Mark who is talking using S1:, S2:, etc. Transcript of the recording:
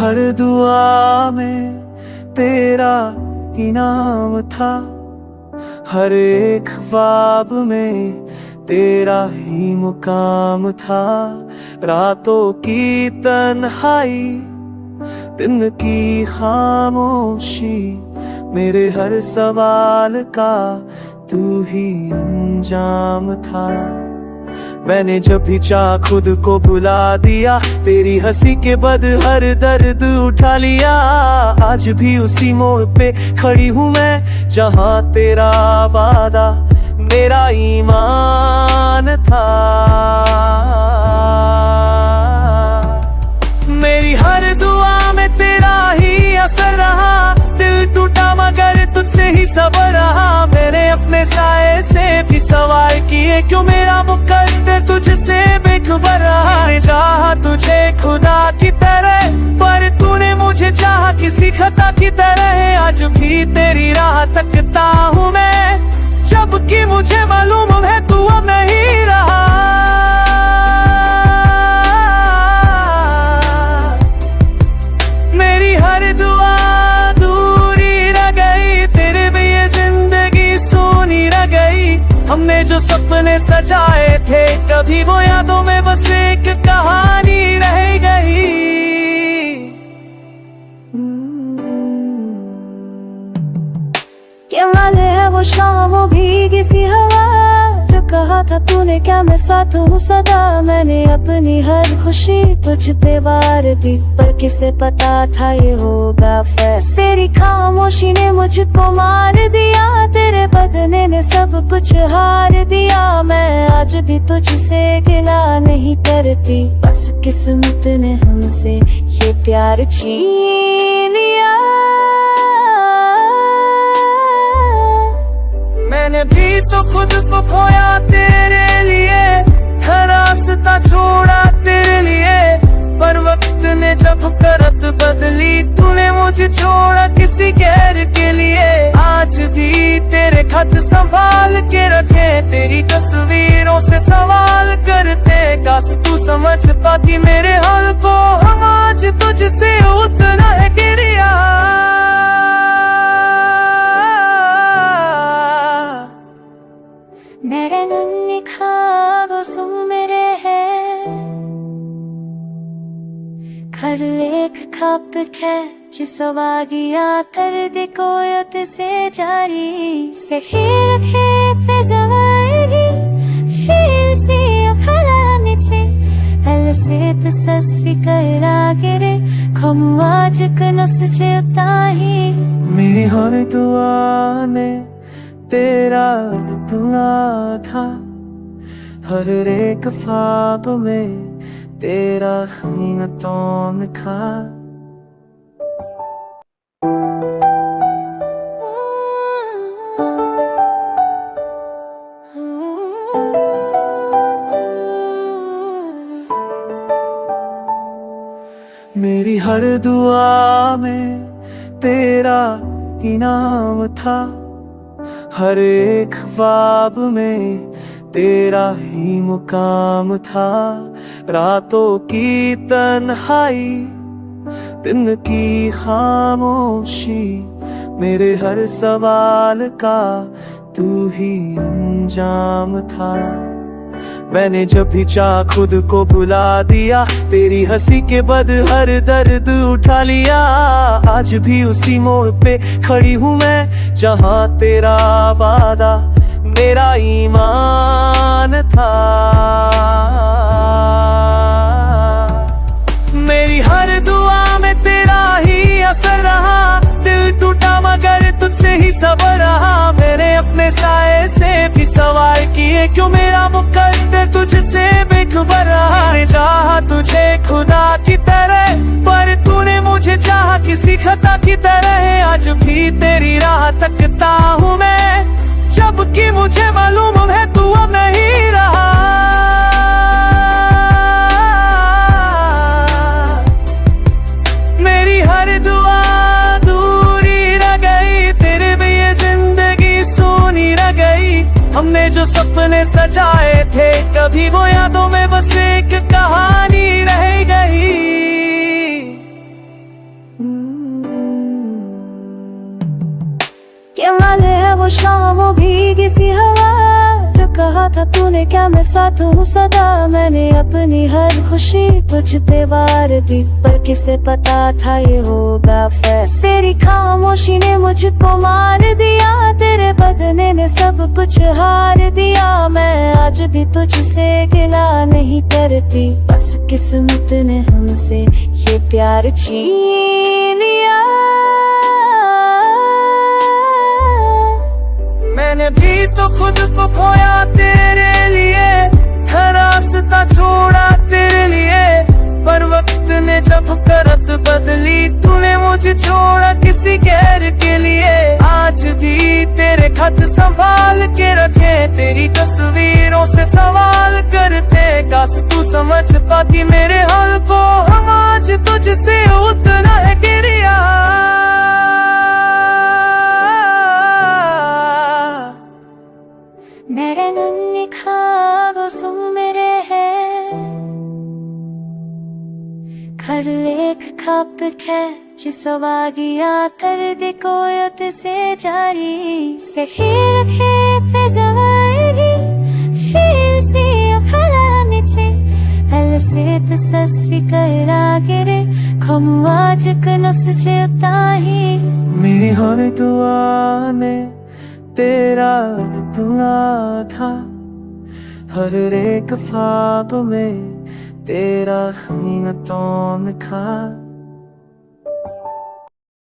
S1: हर दुआ में तेरा इनाम था, हर एक ख्वाब में तेरा ही मुकाम था। रातों की तन्हाई, दिन की खामोशी, मेरे हर सवाल का तू ही अंजाम था। मैंने जब भी चाहा खुद को भुला दिया, तेरी हंसी के बद हर दर्द उठा लिया। आज भी उसी मोड़ पे खड़ी हूँ मैं, जहाँ तेरा वादा मेरा ईमान था। मेरी हर दुआ में तेरा ही असर रहा, दिल टूटा मगर तुझसे ही सबर रहा। मैंने अपने साए से भी सवाल किए, क्यों मेरा मुकद्दर तुझसे बेखबर रहा। चाहा तुझे खुदा की तरह, पर तूने मुझे चाहा किसी खता की तरह। आज भी तेरी राह तकता हूँ मैं, जबकि मुझे मालूम है तू अब नहीं रहा। मेरी हर दुआ अधूरी रह गई, तेरे भी ये जिंदगी सूनी रह गई। हमने जो सपने सजाए थे, कभी वो यादों में बस एक कहानी रह गई।
S2: क्या वाले है वो शाम, वो भीगी सी हवा, जो कहा था तूने क्या मैं साथ हूँ सदा। मैंने अपनी हर खुशी तुझ पे वार दी, पर किसे पता था ये होगा फैसला। तेरी खामोशी ने मुझको मार दिया, तेरे बदले ने सब कुछ हार दिया। मैं आज भी तुझसे गिला नहीं करती, बस किस्मत ने हमसे ये प्यार छीन लिया।
S1: मैंने भी तो खुद को खोया तेरे लिए, हर रास्ता छोड़ा तेरे लिए। पर वक्त ने जब करत बदली, तूने मुझे छोड़ा किसी गैर के लिए। आज भी तेरे खत संभाल के रखे, तेरी तस्वीरों से सवाल करते। काश तू समझ पाती मेरे हाल को, हम आज तुझसे उतना है गिरिया।
S2: मेरे नन्ही ख्वाबों सुन मेरे है, घर एक खाप है जिसवागिया कर दे कोयत से जारी। सही रखे पे जवागी फिर से फला मिचे, हल से तसस्वी करा गिरे खमु आज कनस चेताही।
S1: मेरी हर दुआ में तेरा दुआ था, हर एक ख्वाब में तेरा कीमतों में खा। मेरी हर दुआ में तेरा इनाम था, हर एक ख्वाब में तेरा ही मुकाम था। रातों की तन्हाई, दिन की खामोशी, मेरे हर सवाल का तू ही अंजाम था। मैंने जब भी चाहा खुद को भुला दिया, तेरी हंसी के बद हर दर्द उठा लिया। आज भी उसी मोड़ पे खड़ी हूँ मैं, जहाँ तेरा वादा मेरा ईमान था। मेरी हर दुआ में तेरा ही असर रहा, दिल टूटा मगर तुझसे ही सबर रहा। मैंने अपने साए से भी सवाल किए, क्यों मेरा मुकद्दर तुझसे बेखबर रहा। चाहा तुझे खुदा की तरह, पर तूने मुझे चाहा किसी खता की तरह। आज भी तेरी राह तकता हूँ मैं, जबकि मुझे मालूम है तू अब नहीं रहा। मेरी हर दुआ अधूरी रह गई, तेरे भी ये जिंदगी सूनी रह गई। हमने जो सपने सजाए थे, कभी वो यादों में बस एक कहानी रह गई।
S2: क्या माल है वो शाम वो भीगी सी हवा, जो कहा था तूने क्या मैं साथ हूँ सदा। मैंने अपनी हर खुशी तुझ पे वार दी, पर किसे पता था ये होगा फैसला। तेरी खामोशी ने मुझको मार दिया, तेरे बदले ने सब कुछ हार दिया। मैं आज भी तुझसे गिला नहीं करती, बस किस्मत ने हमसे ये प्यार छीन लिया।
S1: मैंने भी तो खुद को खोया तेरे लिए, हर रास्ता छोड़ा तेरे लिए, पर वक्त ने जब करत बदली, तूने मुझे छोड़ा किसी गैर के लिए। आज भी तेरे खत संभाल के रखे, तेरी तस्वीरों से सवाल करते, काश तू समझ पाती मेरे हाल को, हम आज तुझसे उतना है गिरिया।
S2: मेरे नन्हे ख्वाबों सुन मेरे है, घर एक खप है जिसवागिया कर दे कोयत से जारी। सखीर खेत जवाएगी फिर से खला मिचे, हल से तसस्वी करा गिरे खमु आज कनस चेताही।
S1: मेरी हर दुआ ने तेरा दुआ था, हर एक ख्वाब में तेरा हीनतों में खा।